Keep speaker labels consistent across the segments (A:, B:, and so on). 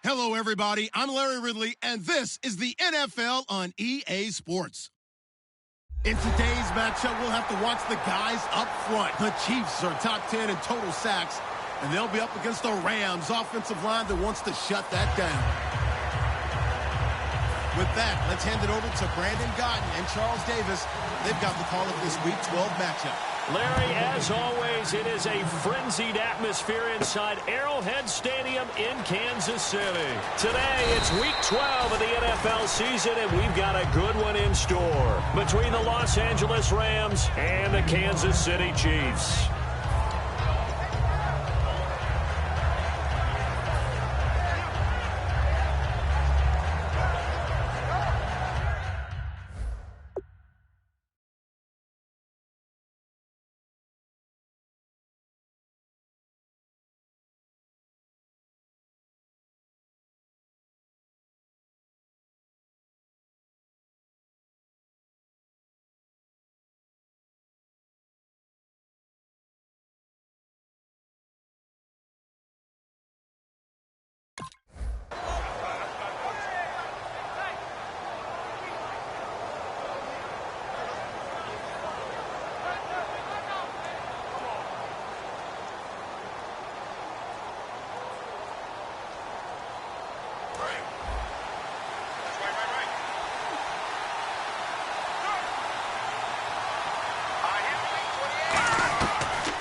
A: Hello, everybody. I'm Larry Ridley, and this is the NFL on EA Sports. In today's matchup, we'll have to watch the guys up front. The Chiefs are top 10 in total sacks, and they'll be up against the Rams offensive line that wants to shut that down. With that, let's hand it over to Brandon Godden and Charles Davis. They've got the call of this Week 12 matchup.
B: Larry, as always, it is a frenzied atmosphere inside Arrowhead Stadium in Kansas City. Today, it's Week 12 of the NFL season, and we've got a good one in store between the Los Angeles Rams and the Kansas City Chiefs.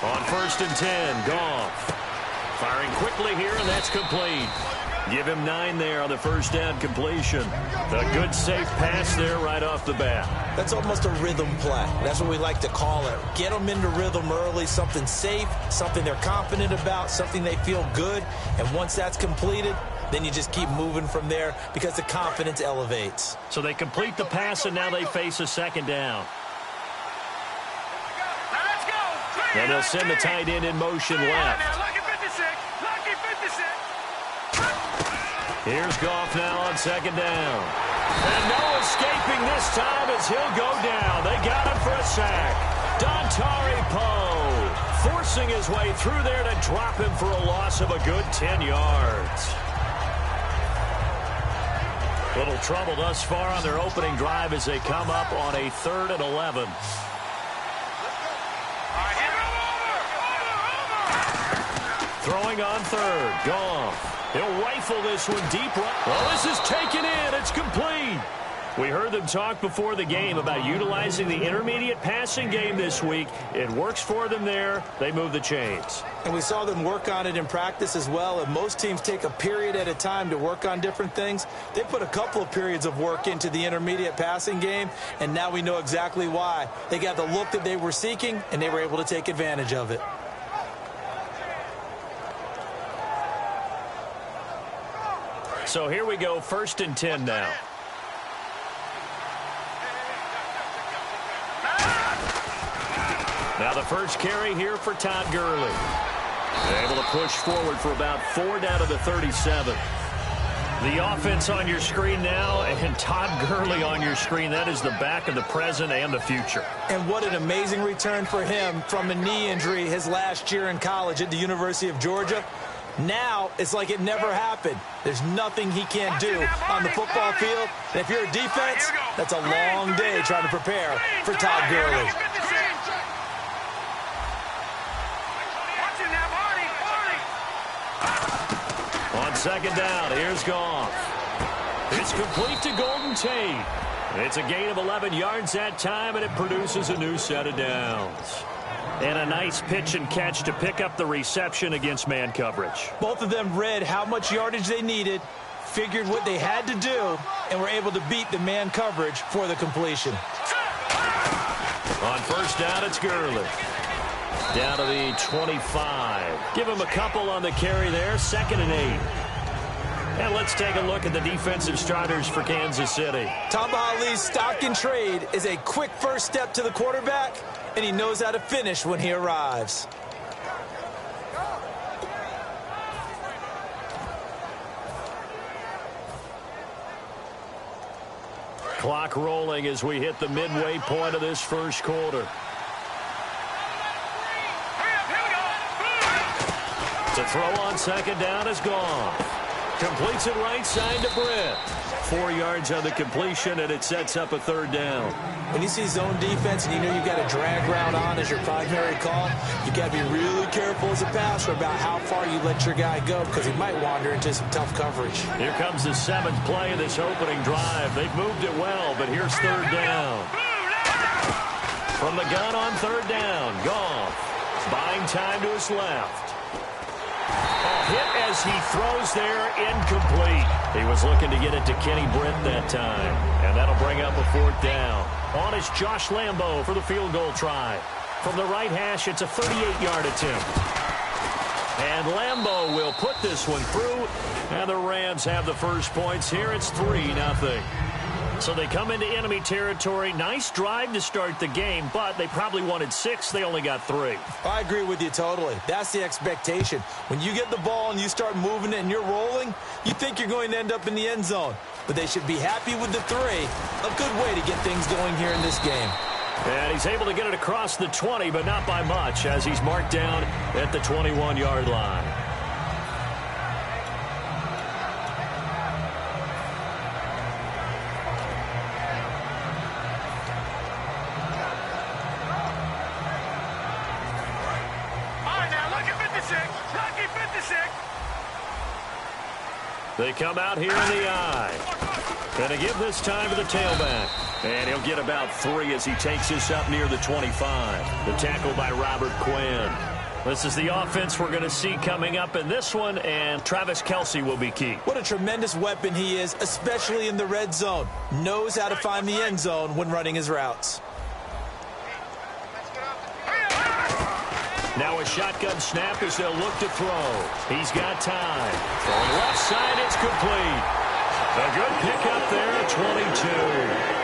B: On 1st and 10, Goff. Firing quickly here, and that's complete. Give him 9 there on the first down completion. A good, safe pass there right off the bat.
C: That's almost a rhythm play. That's what we like to call it. Get them into rhythm early, something safe, something they're confident about, something they feel good. And once that's completed, then you just keep moving from there because the confidence elevates.
B: So they complete the pass, and now they face a second down. And they'll send the tight end in motion left. Here's Goff now on second down. And no escaping this time as he'll go down. They got him for a sack. Dontari Poe forcing his way through there to drop him for a loss of a good 10 yards. Little trouble thus far on their opening drive as they come up on a 3rd and 11. Throwing on 3rd, Goff. He'll rifle this one deep right. Well, this is taken in. It's complete. We heard them talk before the game about utilizing the intermediate passing game this week. It works for them there. They move the chains.
C: And we saw them work on it in practice as well. And most teams take a period at a time to work on different things. They put a couple of periods of work into the intermediate passing game, and now we know exactly why. They got the look that they were seeking, and they were able to take advantage of it.
B: So here we go, 1st and 10 now. Now the first carry here for Todd Gurley. Able to push forward for about 4 down to the 37. The offense on your screen now, and Todd Gurley on your screen. That is the back of the present and the future. And what an amazing return for him from a knee injury his last year in college at the University of Georgia. Now, it's like it never happened. There's nothing he can't do on the football field. And if you're a defense, that's a long day trying to prepare for Todd Gurley. On second down, here's Goff. It's complete to Golden Tate. It's a gain of 11 yards that time, and it produces a new set of downs. And a nice pitch and catch to pick up the reception against man coverage. Both of them read how much yardage they needed, figured what they had to do, and were able to beat the man coverage for the completion. On first down, it's Gurley. Down to the 25. Give him a couple on the carry there, 2nd and 8. And let's take a look at the defensive starters for Kansas City. Tamba Hali's stock and trade is a quick first step to the quarterback, and he knows how to finish when he arrives. Clock rolling as we hit the midway point of this first quarter. To throw on second down is Goff. Completes it right side to Britt. 4 yards on the completion, and it sets up a 3rd down.
C: When you see zone defense and you know you've got a drag route on as your primary call, you got to be really careful as a passer about how far you let your guy go because he might wander into some tough coverage.
B: Here comes the 7th play of this opening drive. They've moved it well, but here's 3rd down. From the gun on 3rd down, Goff buying time to his left. A hit as he throws there, incomplete. He was looking to get it to Kenny Britt that time, and that'll bring up a 4th down. On is Josh Lambo for the field goal try. From the right hash, it's a 38-yard attempt. And Lambo will put this one through, and the Rams have the first points here. It's 3-0. So they come into enemy territory. Nice drive to start the game, but they probably wanted 6. They only got 3.
C: I agree with you totally. That's the expectation. When you get the ball and you start moving it and you're rolling, you think you're going to end up in the end zone. But they should be happy with the 3. A good way to get things going here in this game.
B: And he's able to get it across the 20, but not by much, as he's marked down at the 21-yard line. They come out here in the eye. Going to give this time to the tailback. And he'll get about 3 as he takes this up near the 25. The tackle by Robert Quinn. This is the offense we're going to see coming up in this one, and Travis Kelce will be key.
C: What a tremendous weapon he is, especially in the red zone. Knows how to find the end zone when running his routes.
B: Now a shotgun snap as they'll look to throw. He's got time. Throwing left side, it's complete. A good pickup there, 22.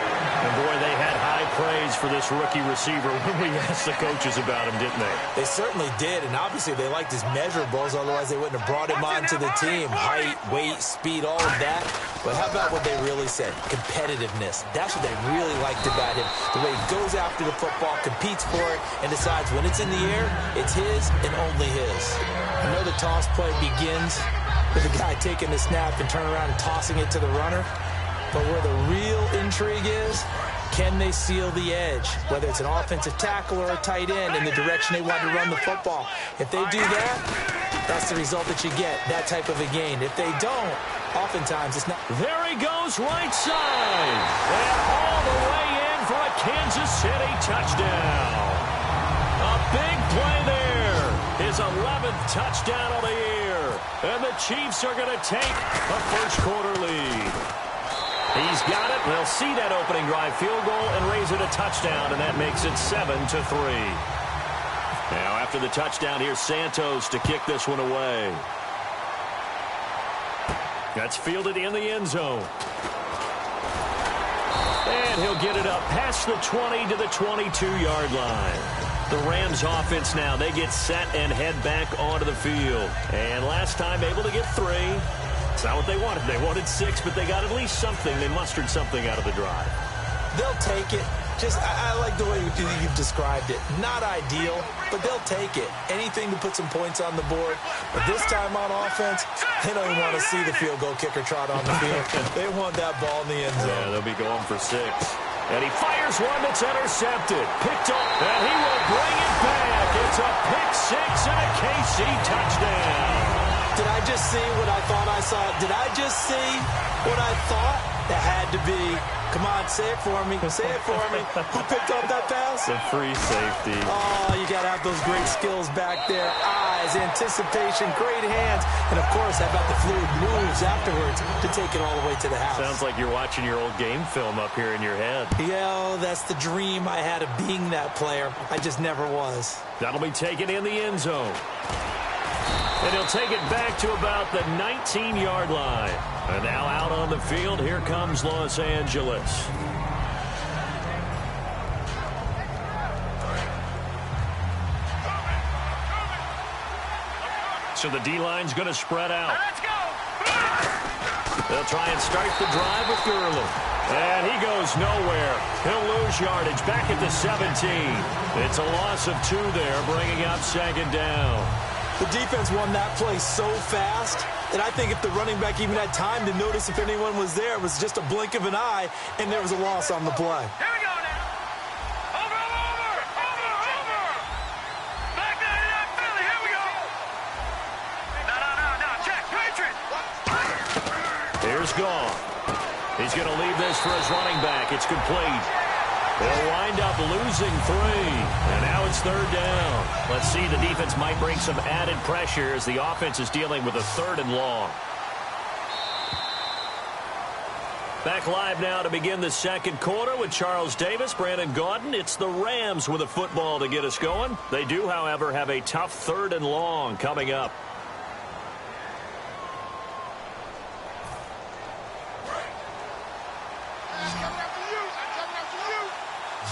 B: And, boy, they had high praise for this rookie receiver when we asked the coaches about him, didn't they?
C: They certainly did, and obviously they liked his measurables, otherwise they wouldn't have brought him onto the team. Height, weight, speed, all of that. But how about what they really said? Competitiveness. That's what they really liked about him. The way he goes after the football, competes for it, and decides when it's in the air, it's his and only his. I know the toss play begins with the guy taking the snap and turning around and tossing it to the runner. But where the real intrigue is, can they seal the edge? Whether it's an offensive tackle or a tight end in the direction they want to run the football. If they do that, that's the result that you get, that type of a gain. If they don't, oftentimes it's not.
B: There he goes, right side. And all the way in for a Kansas City touchdown. A big play there. His 11th touchdown of the year. And the Chiefs are going to take a first-quarter lead. He's got it. They'll see that opening drive field goal and raise it a touchdown, and that makes it 7-3. Now, after the touchdown, here's Santos to kick this one away. That's fielded in the end zone. And he'll get it up past the 20 to the 22-yard line. The Rams offense now, they get set and head back onto the field. And last time able to get 3. It's not what they wanted. They wanted 6, but they got at least something. They mustered something out of the drive.
C: They'll take it. I like the way you've described it. Not ideal, but they'll take it. Anything to put some points on the board. But this time on offense, they don't even want to see the field goal kicker trot on the field. They want that ball in the end zone.
B: Yeah, they'll be going for 6. And he fires one that's intercepted. Picked up, and he will bring it back. It's a pick 6 and a KC touchdown.
C: Did I just see what I thought I saw? Did I just see what I thought? That had to be. Come on, say it for me. Say it for me. Who picked up that pass?
B: The free safety.
C: Oh, you got to have those great skills back there. Eyes, anticipation, great hands. And, of course, how about the fluid moves afterwards to take it all the way to the house?
B: Sounds like you're watching your old game film up here in your head.
C: Yeah, that's the dream I had of being that player. I just never was.
B: That'll be taken in the end zone. And he'll take it back to about the 19-yard line. And now out on the field, here comes Los Angeles. So the D-line's going to spread out.
D: Let's go!
B: They'll try and start the drive with Gurley. And he goes nowhere. He'll lose yardage back at the 17. It's a loss of 2 there, bringing up 2nd down.
C: The defense won that play so fast that I think if the running back even had time to notice if anyone was there, it was just a blink of an eye, and there was a loss on the play.
D: Here we go now. Over. Back there, Philly. Here we go. No. Check. Patriot.
B: Here's Goff. He's going to leave this for his running back. It's complete. They'll wind up losing 3. And now it's 3rd down. Let's see, the defense might bring some added pressure as the offense is dealing with a 3rd and long. Back live now to begin the second quarter with Charles Davis, Brandon Gaudin. It's the Rams with a football to get us going. They do, however, have a tough 3rd and long coming up.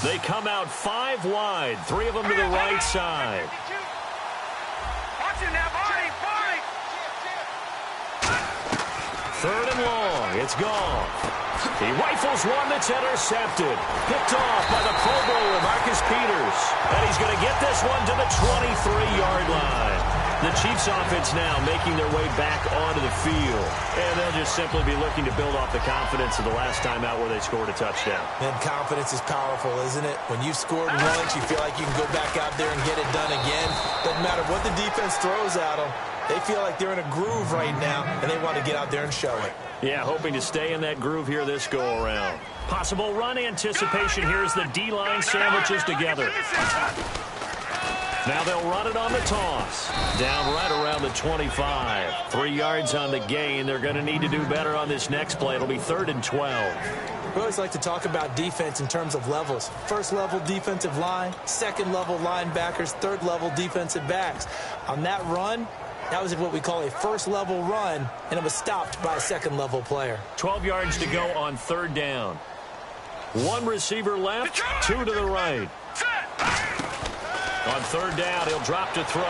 B: They come out 5 wide, 3 of them to the right side.
D: Watch him now, Barney.
B: 3rd and long. It's gone. He rifles one that's intercepted. Picked off by the Pro Bowler, Marcus Peters. And he's going to get this one to the 23-yard line. The Chiefs offense now making their way back onto the field. And they'll just simply be looking to build off the confidence of the last time out where they scored a touchdown.
C: And confidence is powerful, isn't it? When you've scored once, you feel like you can go back out there and get it done again. Doesn't matter what the defense throws at them. They feel like they're in a groove right now, and they want to get out there and show it.
B: Yeah, hoping to stay in that groove here this go-around. Possible run anticipation here as the D-line sandwiches together. Now they'll run it on the toss. Down right around the 25. 3 yards on the gain. They're going to need to do better on this next play. It'll be 3rd and 12.
C: We always like to talk about defense in terms of levels. 1st level defensive line, 2nd level linebackers, 3rd level defensive backs. On that run, that was what we call a 1st level run, and it was stopped by a 2nd level player.
B: 12 yards to go on 3rd down. 1 receiver left, 2 to the right. On 3rd down, he'll drop to throw.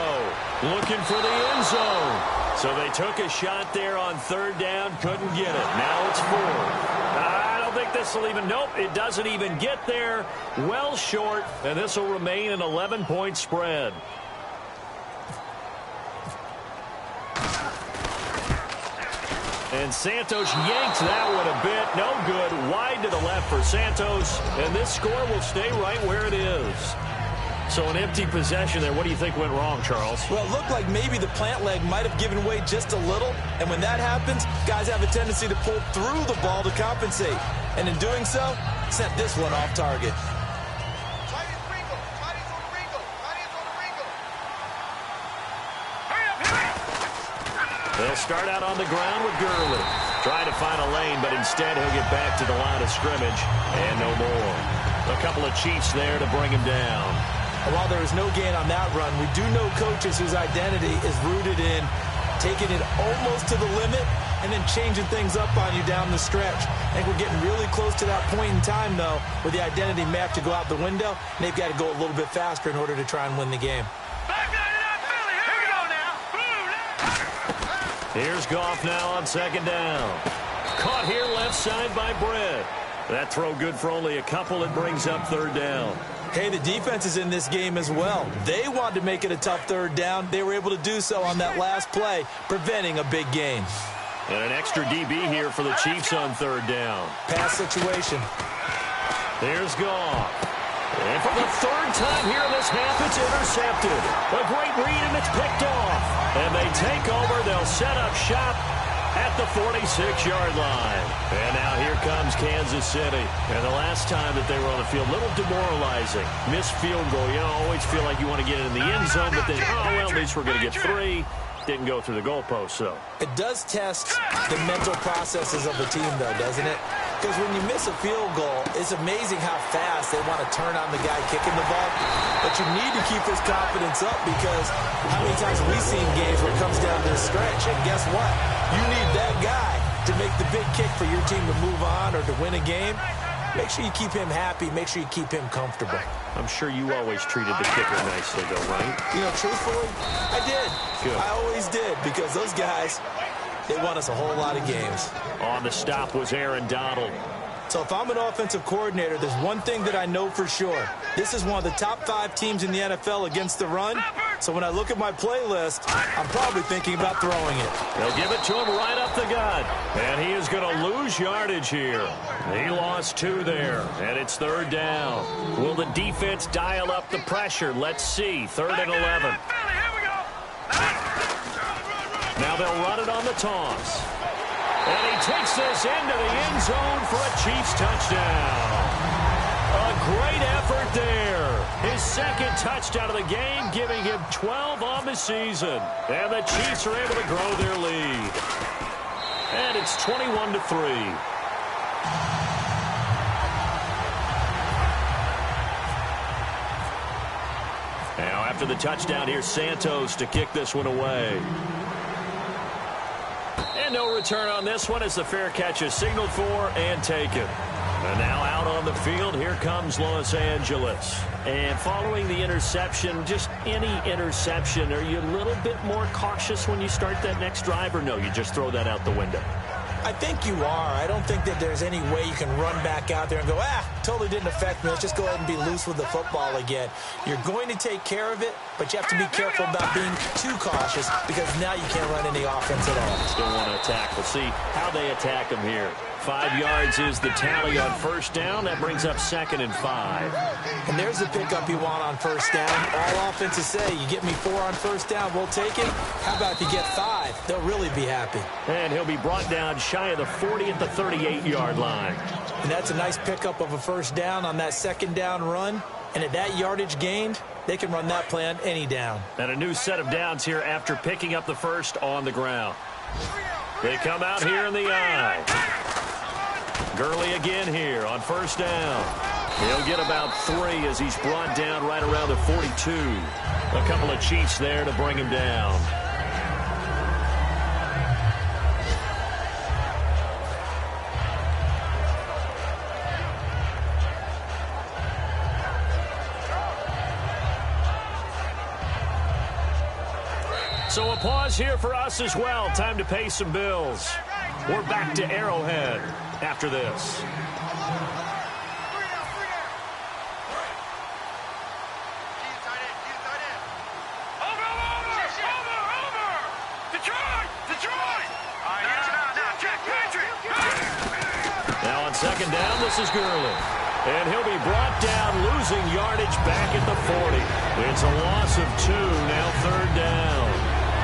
B: Looking for the end zone. So they took a shot there on 3rd down, couldn't get it. Now it's 4th. I don't think this will even, nope, it doesn't even get there. Well short, and this will remain an 11-point spread. And Santos yanked that one a bit. No good. Wide to the left for Santos. And this score will stay right where it is. So an empty possession there. What do you think went wrong, Charles?
C: Well, it looked like maybe the plant leg might have given way just a little. And when that happens, guys have a tendency to pull through the ball to compensate. And in doing so, sent this one off target.
B: They'll start out on the ground with Gurley. Trying to find a lane, but instead he'll get back to the line of scrimmage. And no more. A couple of Chiefs there to bring him down.
C: And while there was no gain on that run, we do know coaches whose identity is rooted in taking it almost to the limit and then changing things up on you down the stretch. I think we're getting really close to that point in time, though, where the identity may have to go out the window, and they've got to go a little bit faster in order to try and win the game.
B: Here's Goff now on 2nd down. Caught here left side by Brett. That throw good for only a couple. It brings up 3rd down.
C: Hey, the defense is in this game as well. They wanted to make it a tough 3rd down. They were able to do so on that last play, preventing a big gain.
B: And an extra DB here for the Chiefs on 3rd down.
C: Pass situation.
B: There's Goff. And for the 3rd time here in this half, it's intercepted. A great read, and it's picked off. And they take over. They'll set up shop at the 46-yard line. And now here comes Kansas City. And the last time that they were on the field, a little demoralizing. Missed field goal. You know, always feel like you want to get it in the end zone, but then, oh, well, at least we're going to get 3. Didn't go through the goalpost, so.
C: It does test the mental processes of a team, though, doesn't it? Because when you miss a field goal, it's amazing how fast they want to turn on the guy kicking the ball. But you need to keep his confidence up, because how many times have we seen games where it comes down to the stretch, and guess what? You need that guy to make the big kick for your team to move on or to win a game. Make sure you keep him happy. Make sure you keep him comfortable.
B: I'm sure you always treated the kicker nicely, though, right?
C: You know, truthfully, I did.
B: Good.
C: I always did, because those guys, they won us a whole lot of games.
B: On the stop was Aaron Donald.
C: So if I'm an offensive coordinator, there's one thing that I know for sure. This is one of the top 5 teams in the NFL against the run, So when I look at my playlist, I'm probably thinking about throwing it.
B: They'll give it to him right up the gut. And he is going to lose yardage here. He lost 2 there, and it's 3rd down. Will the defense dial up the pressure? Let's see. 3rd and 11. Now they'll run it on the toss. And he takes this into the end zone for a Chiefs touchdown. A great effort there. His 2nd touchdown of the game, giving him 12 on the season. And the Chiefs are able to grow their lead. And it's 21-3. Now after the touchdown, here's Santos to kick this one away. And no return on this one as the fair catch is signaled for and taken. And now out on the field, here comes Los Angeles. And following the interception, just any interception, are you a little bit more cautious when you start that next drive, or no, you just throw that out the window?
C: I think you are. I don't think that there's any way you can run back out there and go, totally didn't affect me. Let's just go ahead and be loose with the football again. You're going to take care of it, but you have to be careful about being too cautious because now you can't run any offense at all.
B: Still want to attack. We'll see how they attack them here. 5 yards is the tally on 1st down. That brings up 2nd and 5.
C: And there's the pickup you want on 1st down. All offenses say, you get me 4 on 1st down, we'll take it. How about if you get 5? They'll really be happy.
B: And he'll be brought down shy of the 40 at the 38-yard line.
C: And that's a nice pickup of a 1st down on that 2nd down run. And at that yardage gained, they can run that play on any down.
B: And a new set of downs here after picking up the 1st on the ground. They come out here in the eye. Gurley again here on 1st down. He'll get about 3 as he's brought down right around the 42. A couple of Chiefs there to bring him down. So a pause here for us as well. Time to pay some bills. We're back to Arrowhead after this. Now on 2nd down, this is Gurley. And he'll be brought down, losing yardage back at the 40. It's a loss of 2, now 3rd down.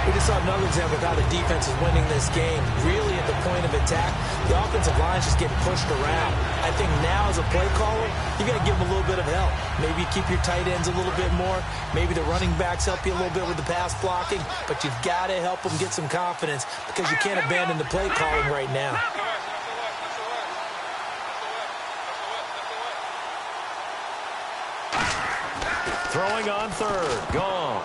C: We just saw another example of how the defense is winning this game. Really at the point of attack, the offensive line's just getting pushed around. I think now as a play caller, you got to give them a little bit of help. Maybe you keep your tight ends a little bit more. Maybe the running backs help you a little bit with the pass blocking. But you've got to help them get some confidence because you can't abandon the play calling right now.
B: Throwing on 3rd, Goff.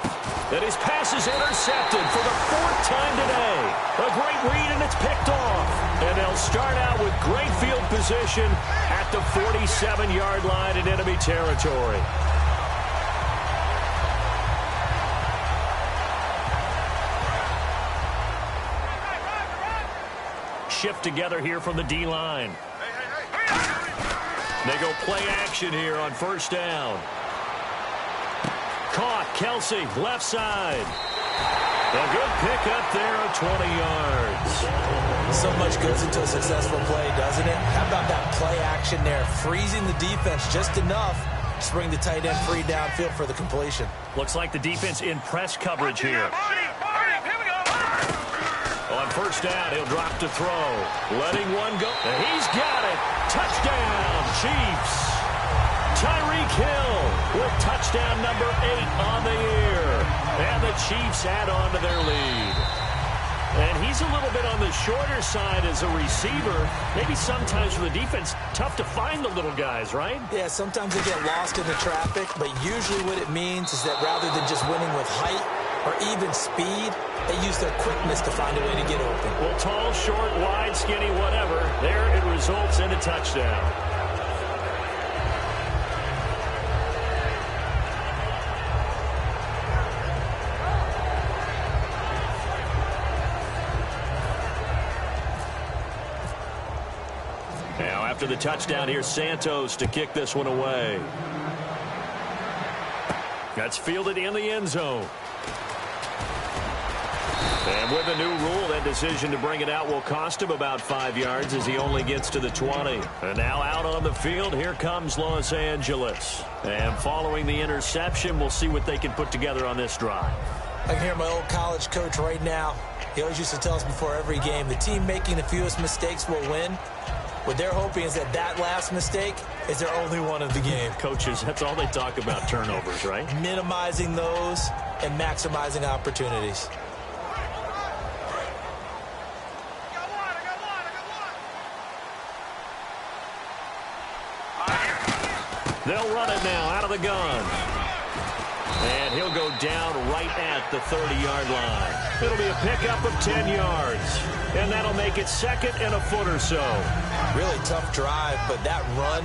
B: And his pass is intercepted for the 4th time today. A great read, and it's picked off. And they'll start out with great field position at the 47-yard line in enemy territory. Shift together here from the D-line. They go play action here on 1st down. Caught, Kelsey, left side. A good pickup there of 20 yards.
C: So much goes into a successful play, doesn't it? How about that play action there? Freezing the defense just enough to bring the tight end free downfield for the completion.
B: Looks like the defense in press coverage here. On 1st down, he'll drop to throw. Letting one go. And he's got it. Touchdown, Chiefs. Tyreek Hill with touchdown number 8 on the year. And the Chiefs add on to their lead. And he's a little bit on the shorter side as a receiver. Maybe sometimes for the defense, tough to find the little guys, right?
C: Yeah, sometimes they get lost in the traffic, but usually what it means is that rather than just winning with height or even speed, they use their quickness to find a way to get open.
B: Well, tall, short, wide, skinny, whatever, there it results in a touchdown. Now, after the touchdown, here's Santos to kick this one away. That's fielded in the end zone. And with a new rule, that decision to bring it out will cost him about 5 yards as he only gets to the 20. And now out on the field, here comes Los Angeles. And following the interception, we'll see what they can put together on this drive.
C: I can hear my old college coach right now. He always used to tell us before every game, the team making the fewest mistakes will win. What they're hoping is that last mistake is their only one of the game.
B: Coaches, that's all they talk about, turnovers, right?
C: Minimizing those and maximizing opportunities.
B: They'll run it now out of the gun. And he'll go down right at the 30-yard line. It'll be a pickup of 10 yards. And that'll make it second and a foot or so.
C: Really tough drive, but that run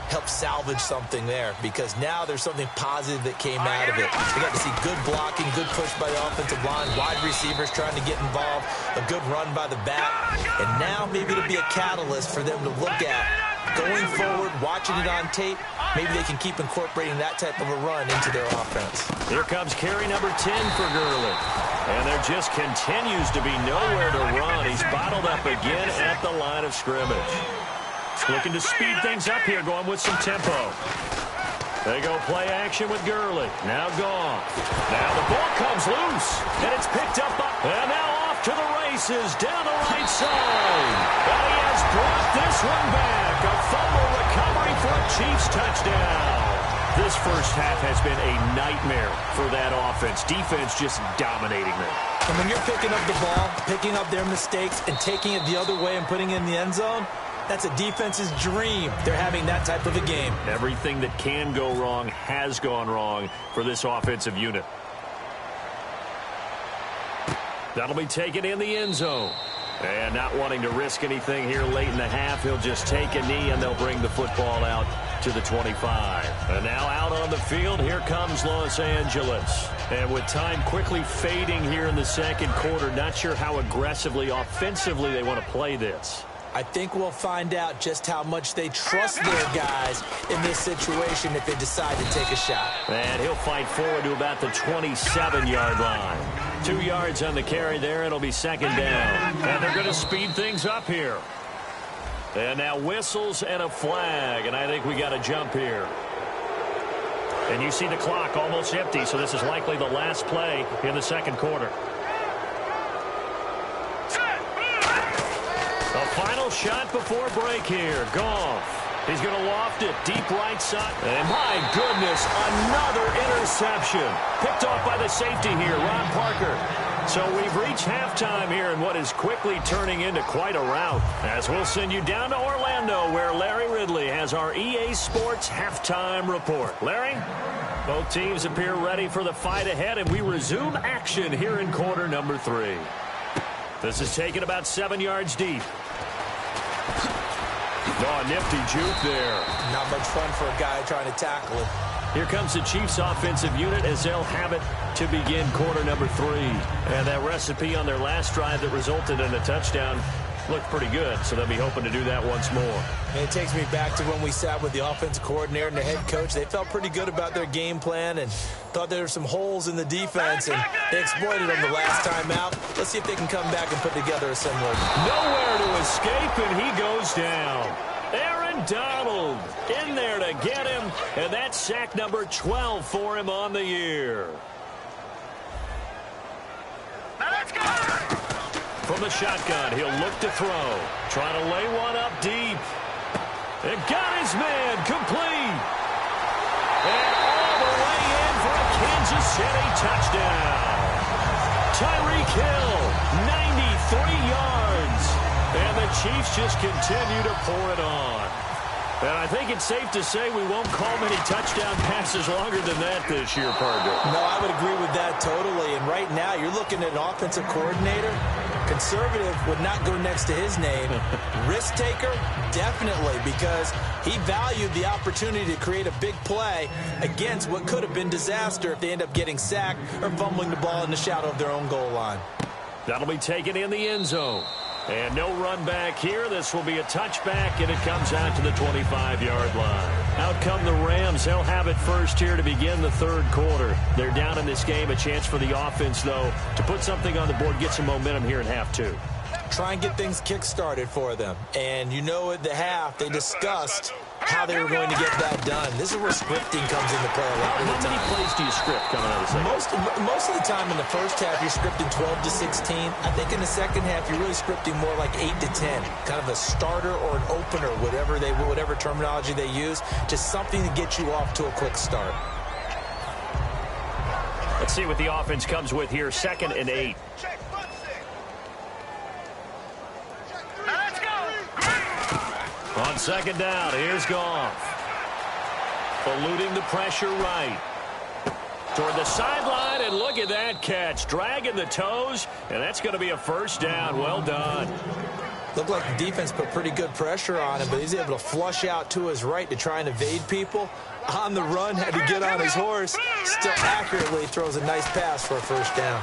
C: helped salvage something there because now there's something positive that came out of it. We got to see good blocking, good push by the offensive line, wide receivers trying to get involved, a good run by the back, and now maybe it'll be a catalyst for them to look at. Going forward, watching it on tape, maybe they can keep incorporating that type of a run into their offense.
B: Here comes carry number 10 for Gurley. And there just continues to be nowhere to run. He's bottled up again at the line of scrimmage. Looking to speed things up here, going with some tempo. They go play action with Gurley. Now gone. Now the ball comes loose, and it's picked up. And now off to the races down the right side. And he has brought this one back. A fumble recovery for a Chiefs touchdown. This first half has been a nightmare for that offense. Defense just dominating them.
C: And when you're picking up the ball, picking up their mistakes, and taking it the other way and putting it in the end zone, that's a defense's dream. They're having that type of a game.
B: Everything that can go wrong has gone wrong for this offensive unit. That'll be taken in the end zone. And not wanting to risk anything here late in the half, he'll just take a knee and they'll bring the football out to the 25. And now out on the field, here comes Los Angeles. And with time quickly fading here in the second quarter, not sure how aggressively, offensively they want to play this.
C: I think we'll find out just how much they trust their guys in this situation if they decide to take a shot.
B: And he'll fight forward to about the 27-yard line. 2 yards on the carry there. It'll be second down. And they're going to speed things up here. And now whistles and a flag. And I think we got a jump here. And you see the clock almost empty, so this is likely the last play in the second quarter. A final shot before break here. Goff. He's going to loft it deep right side. And my goodness, another interception. Picked off by the safety here, Ron Parker. So we've reached halftime here in what is quickly turning into quite a rout. As we'll send you down to Orlando, where Larry Ridley has our EA Sports halftime report. Larry? Both teams appear ready for the fight ahead, and we resume action here in quarter number 3. This is taken about 7 yards deep. Oh, nifty juke there.
C: Not much fun for a guy trying to tackle it.
B: Here comes the Chiefs offensive unit as they'll have it to begin quarter number 3. And that recipe on their last drive that resulted in a touchdown looked pretty good, so they'll be hoping to do that once more.
C: And it takes me back to when we sat with the offensive coordinator and the head coach. They felt pretty good about their game plan and thought there were some holes in the defense, and they exploited them the last time out. Let's see if they can come back and put together a similar.
B: Nowhere to escape, and he goes down. Aaron Donald in there to get him, and that's sack number 12 for him on the year.
D: Now let's go!
B: From the shotgun, he'll look to throw. Trying to lay one up deep. And got his man complete. And all the way in for a Kansas City touchdown. Tyreek Hill, 93 yards. And the Chiefs just continue to pour it on. And I think it's safe to say we won't call many touchdown passes longer than that this year, Parker.
C: No, I would agree with that totally. And right now, you're looking at an offensive coordinator. Conservative would not go next to his name. Risk taker, definitely, because he valued the opportunity to create a big play against what could have been disaster if they end up getting sacked or fumbling the ball in the shadow of their own goal line.
B: That'll be taken in the end zone. And no run back here. This will be a touchback, and it comes out to the 25-yard line. Out come the Rams. They'll have it first here to begin the third quarter. They're down in this game. A chance for the offense, though, to put something on the board, get some momentum here in half two.
C: Try and get things kick-started for them. And you know at the half, they discussed how they were going to get that done. This is where scripting comes into play a lot of the time.
B: How many plays do you script coming out of the second?
C: Most of the time in the first half, you're scripting 12 to 16. I think in the second half, you're really scripting more like 8 to 10. Kind of a starter or an opener, whatever terminology they use. Just something to get you off to a quick start.
B: Let's see what the offense comes with here. 2nd and 8. On 2nd down, here's Goff. Eluding the pressure right. Toward the sideline, and look at that catch. Dragging the toes, and that's going to be a first down. Well done.
C: Looked like the defense put pretty good pressure on him, but he's able to flush out to his right to try and evade people. On the run, had to get on his horse. Still accurately throws a nice pass for a first down.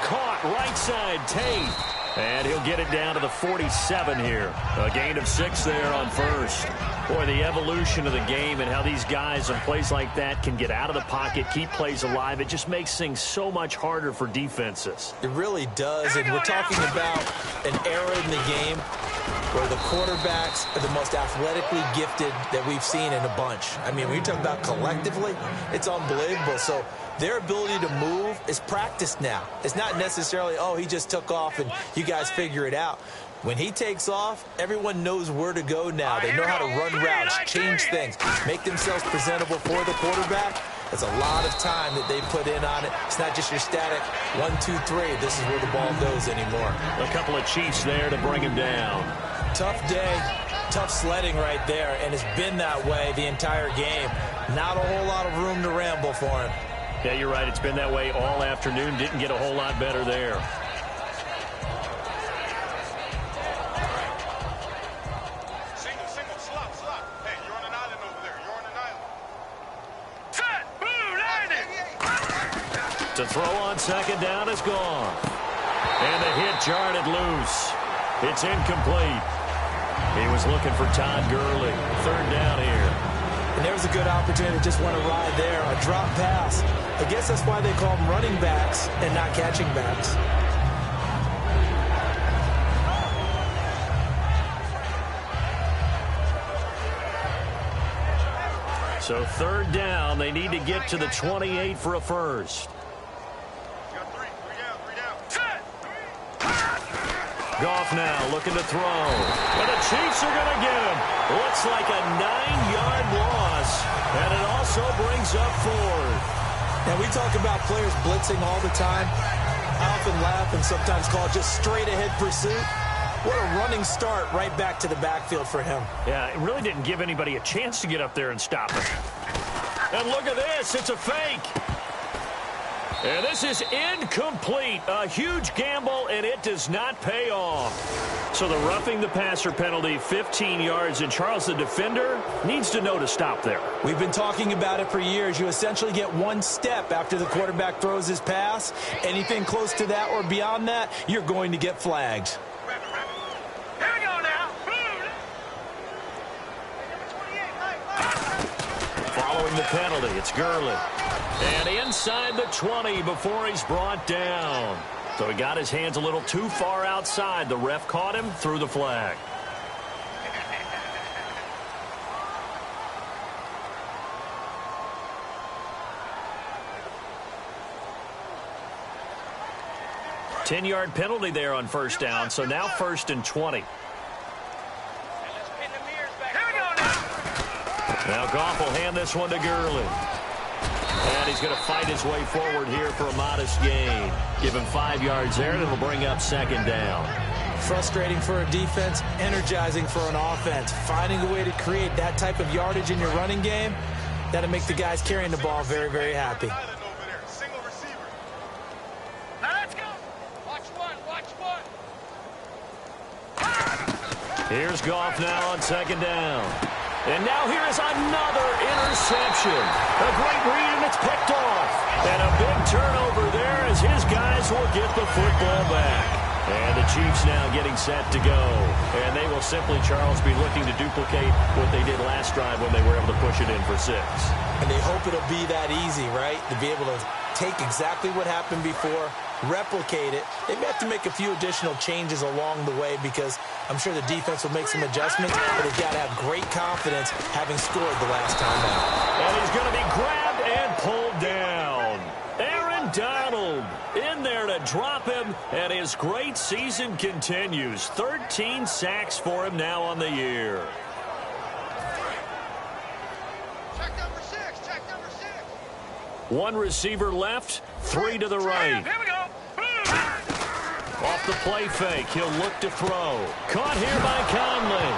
B: Caught right side, Tate. And he'll get it down to the 47 here. A gain of 6 there on first. Boy, the evolution of the game and how these guys on plays like that can get out of the pocket, keep plays alive. It just makes things so much harder for defenses.
C: It really does, and we're talking about an era in the game where the quarterbacks are the most athletically gifted that we've seen in a bunch. I mean, when you talk about collectively, it's unbelievable. So their ability to move is practiced now. It's not necessarily, oh, he just took off and you guys figure it out. When he takes off, everyone knows where to go now. They know how to run routes, change things, make themselves presentable for the quarterback. It's a lot of time that they put in on it. It's not just your static 1, 2, 3. This is where the ball goes anymore.
B: A couple of Chiefs there to bring him down.
C: Tough day, tough sledding right there, and it's been that way the entire game. Not a whole lot of room to ramble for him.
B: Yeah, you're right. It's been that way all afternoon. Didn't get a whole lot better there.
D: Single, slot. Hey, you're on an island over there. You're on an island. Set, boom, landing.
B: To throw on 2nd down is gone. And the hit jarred it loose. It's incomplete. He was looking for Todd Gurley. 3rd down here.
C: And there was a good opportunity to just want to ride there. A drop pass. I guess that's why they call them running backs and not catching backs.
B: So 3rd down. They need to get to the 28 for a first.
D: You got three down. Set.
B: Goff now looking to throw. And the Chiefs are going to get him. Looks like a 9-yard loss. And it also brings up 4th.
C: Now, we talk about players blitzing all the time. I often laugh and sometimes call it just straight-ahead pursuit. What a running start right back to the backfield for him.
B: Yeah, it really didn't give anybody a chance to get up there and stop him. And look at this. It's a fake. And this is incomplete. A huge gamble, and it does not pay off. So the roughing the passer penalty, 15 yards, and Charles, the defender, needs to know to stop there.
C: We've been talking about it for years. You essentially get 1 step after the quarterback throws his pass. Anything close to that or beyond that, you're going to get flagged.
D: Here we go now.
B: Following the penalty, it's Gurley. And inside the 20 before he's brought down. So he got his hands a little too far outside. The ref caught him, threw the flag. Ten-yard penalty there on 1st down, so now 1st and 20. Now Goff will hand this one to Gurley. And he's going to fight his way forward here for a modest gain. Give him 5 yards there, and it'll bring up 2nd down.
C: Frustrating for a defense, energizing for an offense. Finding a way to create that type of yardage in your running game, that'll make the guys carrying the ball very, very happy.
D: Single receiver. Now let's go. Watch one.
B: Here's Goff now on 2nd down. And now here is another interception. A great read, and it's picked off. And a big turnover there as his guys will get the football back. And the Chiefs now getting set to go. And they will simply, Charles, be looking to duplicate what they did last drive when they were able to push it in for 6.
C: And they hope it'll be that easy, right? To be able to take exactly what happened before, replicate it. They may have to make a few additional changes along the way because I'm sure the defense will make some adjustments, but they've got to have great confidence having scored the last time out.
B: And he's going to be grabbed and pulled down. Aaron Donald in there to drop him, and his great season continues. 13 sacks for him now on the year.
D: Check number 6. Check number 6.
B: One receiver left, 3 to the right.
D: Here we go.
B: Off the play fake, he'll look to throw. Caught here by Conley.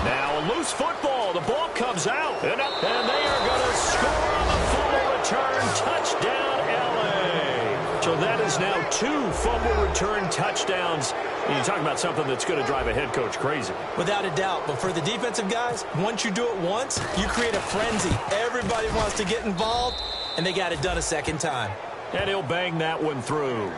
B: Now a loose football. The ball comes out. And they are going to score on the fumble return. Touchdown, L.A. So that is now 2 fumble return touchdowns. You talk about something that's going to drive a head coach crazy.
C: Without a doubt. But for the defensive guys, once you do it once, you create a frenzy. Everybody wants to get involved, and they got it done a second time.
B: And he'll bang that one through.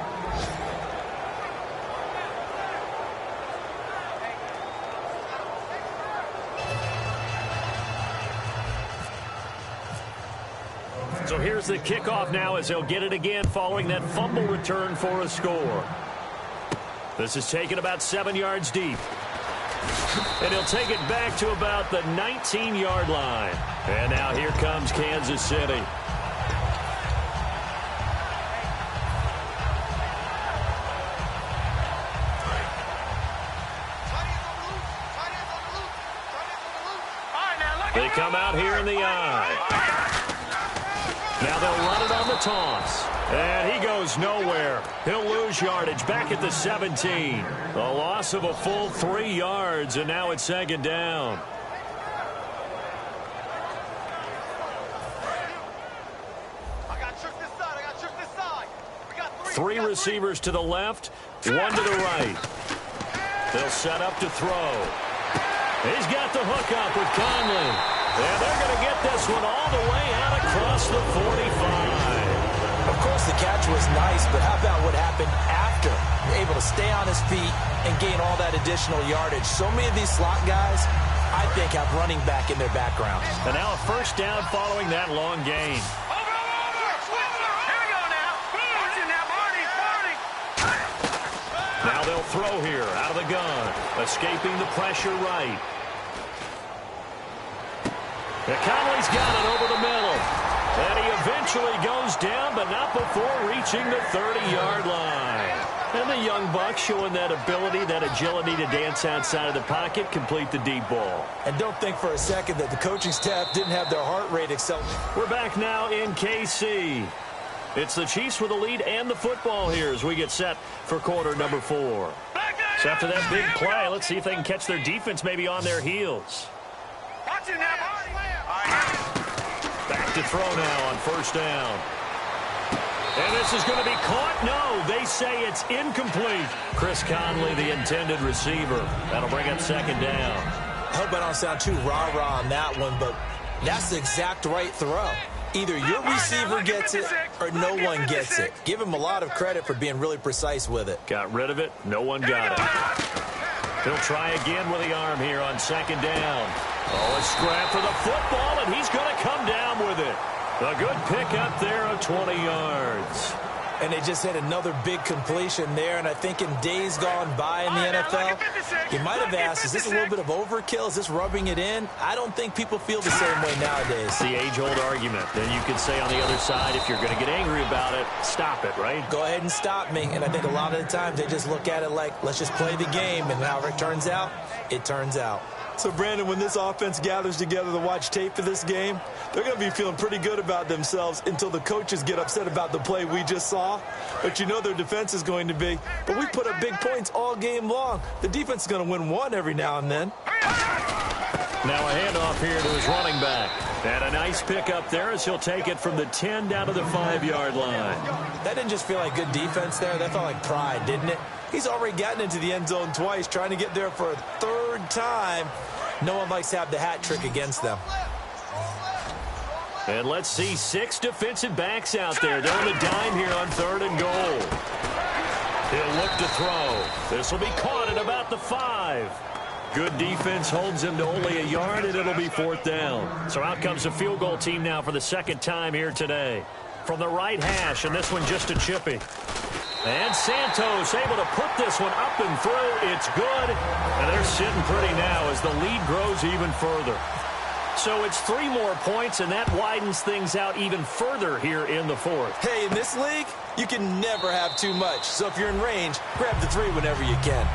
B: So here's the kickoff now as they'll get it again following that fumble return for a score. This is taken about 7 yards deep. And he'll take it back to about the 19-yard line. And now here comes Kansas City. They come out here in the eye. Now they'll run it on the toss. And he goes nowhere. He'll lose yardage back at the 17. A loss of a full 3 yards, and now it's second down.
D: I got trick this side. I got trick this side. We got
B: 3 receivers to the left, 1 to the right. They'll set up to throw. He's got the hook up with Conley. And they're going to get this one all the way out across the 45.
C: Of course, the catch was nice, but how about what happened after? Able to stay on his feet and gain all that additional yardage. So many of these slot guys, I think, have running back in their background.
B: And now a first down following that long gain.
D: Here we go now. Watch it now, Marty.
B: Now they'll throw here out of the gun. Escaping the pressure right. Conley's got it over the middle. And he eventually goes down, but not before reaching the 30-yard line. And the young buck showing that ability, that agility to dance outside of the pocket, complete the deep ball.
C: And don't think for a second that the coaching staff didn't have their heart rate accelerate.
B: We're back now in KC. It's the Chiefs with the lead and the football here as we get set for quarter number 4. So after that big play, let's see if they can catch their defense maybe on their heels.
D: Watch it now, Marty.
B: Back to throw now on first down. And this is going to be caught. No, they say it's incomplete. Chris Conley, the intended receiver. That'll bring up second down.
C: I hope I don't sound too rah-rah on that one, but that's the exact right throw. Either your receiver gets it or no one gets it. Give him a lot of credit for being really precise with it.
B: Got rid of it. No one got it. He'll try again with the arm here on second down. Oh, a scrap for the football, and he's going to come down with it. A good pickup there of 20 yards.
C: And they just had another big completion there, and I think in days gone by in the NFL, you might have asked, is this a little bit of overkill? Is this rubbing it in? I don't think people feel the same way nowadays.
B: The age-old argument. Then you could say on the other side, if you're going to get angry about it, stop it, right?
C: Go ahead and stop me. And I think a lot of the times they just look at it like, let's just play the game, and however it turns out, it turns out. So, Brandon, when this offense gathers together to watch tape for this game, they're going to be feeling pretty good about themselves until the coaches get upset about the play we just saw. But you know their defense is going to be. But we put up big points all game long. The defense is going to win one every now and then.
B: Now a handoff here to his running back. And a nice pickup there as he'll take it from the 10 down to the 5-yard line.
C: That didn't just feel like good defense there. That felt like pride, didn't it? He's already gotten into the end zone twice, trying to get there for a third time. No one likes to have the hat trick against them.
B: And let's see 6 defensive backs out there. They're on the dime here on 3rd and goal. He'll look to throw. This will be caught at about the 5. Good defense holds him to only a yard, and it'll be 4th down. So out comes the field goal team now for the 2nd time here today. From the right hash, and this one just a chippy. And Santos able to put this one up and through. It's good. And they're sitting pretty now as the lead grows even further. So it's 3 more points, and that widens things out even further here in the 4th.
C: Hey, in this league, you can never have too much. So if you're in range, grab the 3 whenever you can.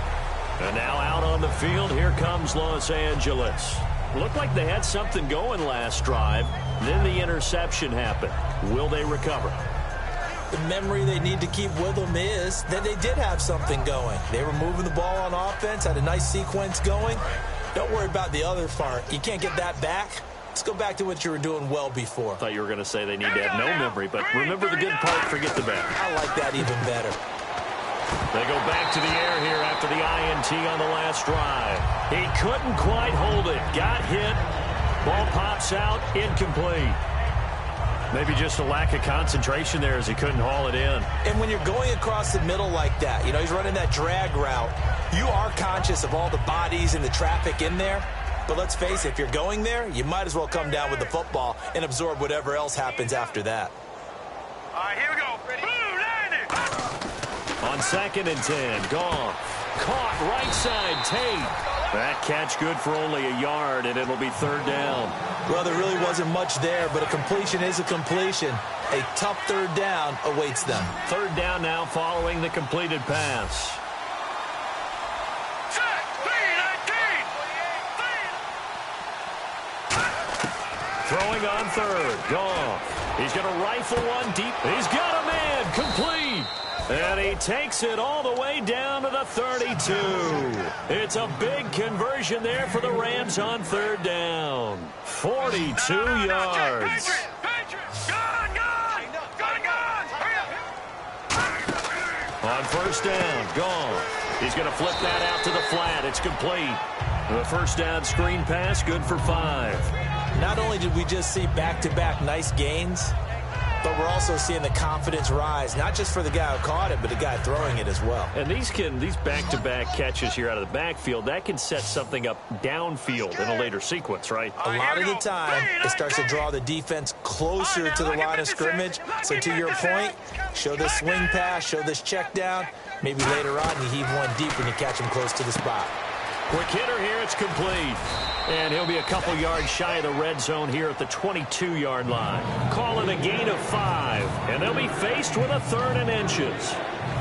B: And now out on the field, here comes Los Angeles. Looked like they had something going last drive. Then the interception happened. Will they recover?
C: The memory they need to keep with them is that they did have something going. They were moving the ball on offense, had a nice sequence going. Don't worry about the other part. You can't get that back. Let's go back to what you were doing well before.
B: I thought you were going to say they need to have no memory, but remember the good part, forget the bad.
C: I like that even better.
B: They go back to the air here after the INT on the last drive. He couldn't quite hold it. Got hit. Ball pops out. Incomplete. Maybe just a lack of concentration there as he couldn't haul it in.
C: And when you're going across the middle like that, you know, he's running that drag route, you are conscious of all the bodies and the traffic in there. But let's face it, if you're going there, you might as well come down with the football and absorb whatever else happens after that.
D: All right, here we go. Ready?
B: On 2nd and 10, Goff. Caught right side, Tate. That catch good for only a yard, and it'll be 3rd down.
C: Well, there really wasn't much there, but a completion is a completion. A tough 3rd down awaits them.
B: 3rd down now following the completed pass. Throwing on 3rd. Goff. He's going to rifle one deep. He's got a man. Complete. And he takes it all the way down to the 32. It's a big conversion there for the Rams on 3rd down. 42 yards. On 1st down, Goff. He's going to flip that out to the flat. It's complete. The 1st down screen pass, good for 5.
C: Not only did we just see back-to-back nice gains, but we're also seeing the confidence rise, not just for the guy who caught it, but the guy throwing it as well.
B: And these back-to-back catches here out of the backfield, that can set something up downfield in a later sequence, right?
C: A lot of the time, it starts to draw the defense closer to the line of scrimmage. So to your point, show this swing pass, show this check down. Maybe later on you heave one deep when you catch him close to the spot.
B: Quick hitter here, it's complete. And he'll be a couple yards shy of the red zone here at the 22-yard line. Calling a gain of 5, and they'll be faced with a 3rd and inches.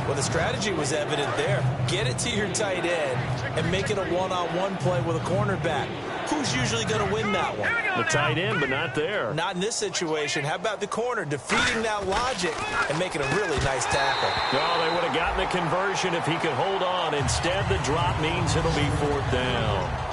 C: Well, the strategy was evident there. Get it to your tight end and make it a one-on-one play with a cornerback. Who's usually going to win that one?
B: The tight end, but not there.
C: Not in this situation. How about the corner defeating that logic and making a really nice tackle?
B: Oh, they would have gotten the conversion if he could hold on. Instead, the drop means it'll be 4th down.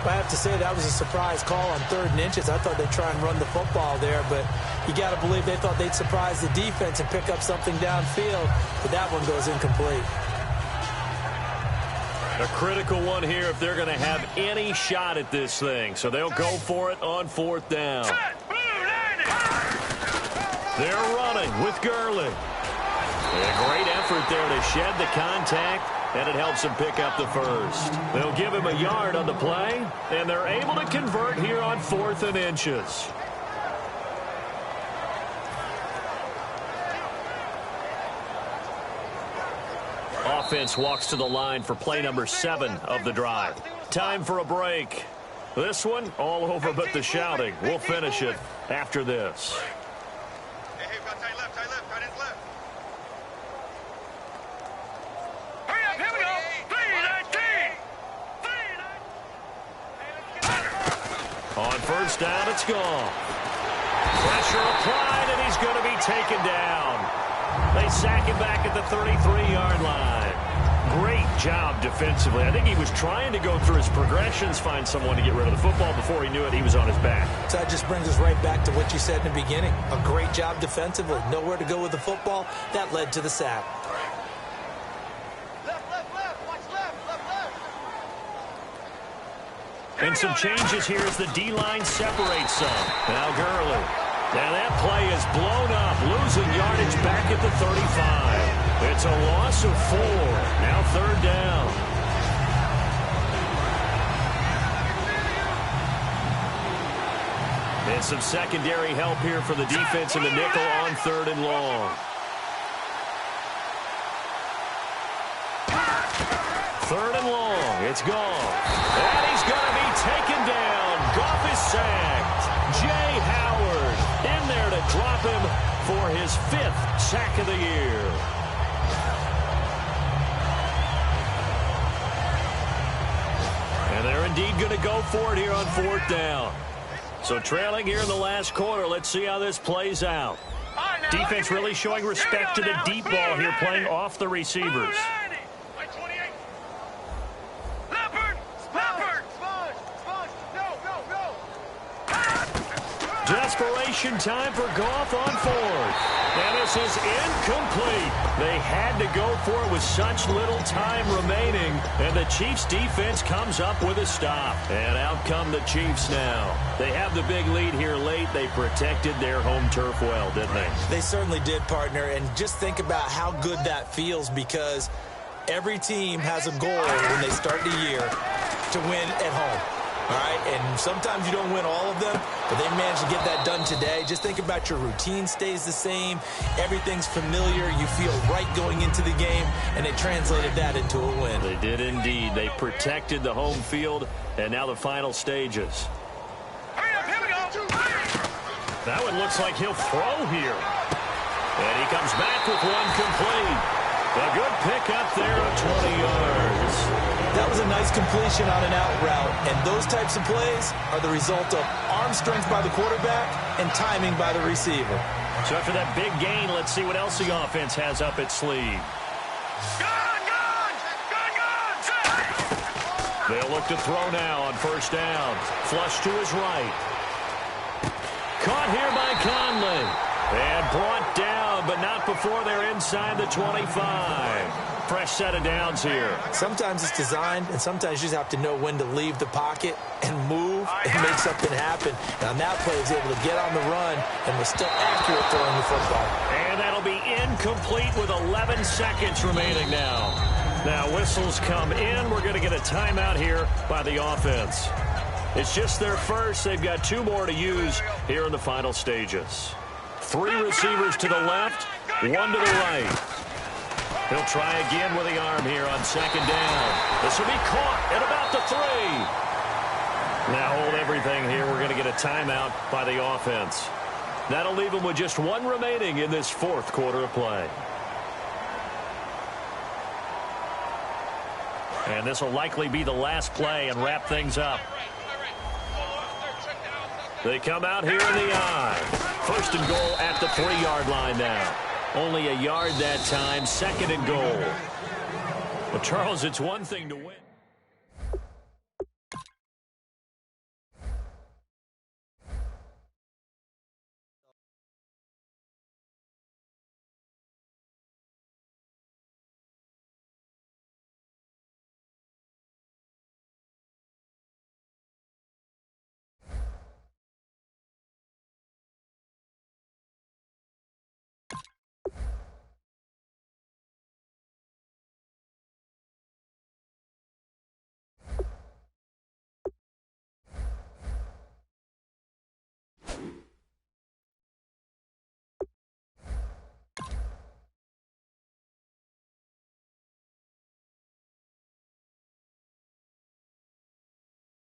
C: I have to say that was a surprise call on 3rd and inches. I thought they'd try and run the football there, but you got to believe they thought they'd surprise the defense and pick up something downfield, but that one goes incomplete.
B: A critical one here if they're going to have any shot at this thing, so they'll go for it on 4th down. They're running with Gurley. A great effort there to shed the contact, and it helps him pick up the 1st. They'll give him a yard on the play, and they're able to convert here on 4th and inches. Offense walks to the line for play number 7 of the drive. Time for a break. This one all over but the shouting. We'll finish it after this.
D: Hey, we got tight left, tight ends left. Here we go. 3-19.
B: On 1st down, it's gone. Pressure applied, and he's going to be taken down. They sack him back at the 33-yard line. Great job defensively. I think he was trying to go through his progressions, find someone to get rid of the football. Before he knew it, he was on his back.
C: So that just brings us right back to what you said in the beginning. A great job defensively. Nowhere to go with the football. That led to the sack.
D: Left. Watch left.
B: And some changes here as the D-line separates some. Now Gurley. Now that play is blown up, losing yardage back at the 35. It's a loss of 4. Now 3rd down. And some secondary help here for the defense in the nickel on 3rd and long. 3rd and long. It's gone. And he's going to be taken down. Goff is sacked. Jay Howard in there to drop him for his 5th sack of the year. And they're indeed going to go for it here on 4th down. So trailing here in the last quarter. Let's see how this plays out. Defense really showing respect to the deep ball here, playing off the receivers. Desperation time for Goff on 4th. And this is incomplete. They had to go for it with such little time remaining. And the Chiefs defense comes up with a stop. And out come the Chiefs now. They have the big lead here late. They protected their home turf well, didn't they?
C: They certainly did, partner. And just think about how good that feels, because every team has a goal when they start the year to win at home. All right, and sometimes you don't win all of them, but they managed to get that done today. Just think about your routine stays the same. Everything's familiar. You feel right going into the game, and they translated that into a win.
B: They did indeed. They protected the home field, and now the final stages. That one looks like he'll throw here. And he comes back with one complete. A good pickup there of 20 yards.
C: That was a nice completion on an out route, and those types of plays are the result of arm strength by the quarterback and timing by the receiver.
B: So after that big gain, let's see what else the offense has up its sleeve. They'll look to throw now on 1st down. Flush to his right. Caught here by Conley. And brought down, but not before they're inside the 25. Fresh set of downs here.
C: Sometimes it's designed, and sometimes you just have to know when to leave the pocket and move and make something happen. And on that play, he was able to get on the run and was still accurate throwing the football.
B: And that'll be incomplete with 11 seconds remaining now. Now whistles come in. We're going to get a timeout here by the offense. It's just their first. They've got 2 more to use here in the final stages. 3 receivers to the left, 1 to the right. He'll try again with the arm here on 2nd down. This will be caught at about the 3. Now hold everything here. We're going to get a timeout by the offense. That'll leave them with just 1 remaining in this 4th quarter of play. And this will likely be the last play and wrap things up. They come out here in the I. 1st and goal at the 3-yard line now. Only a yard that time. 2nd and goal. Well, Charles, it's one thing to win.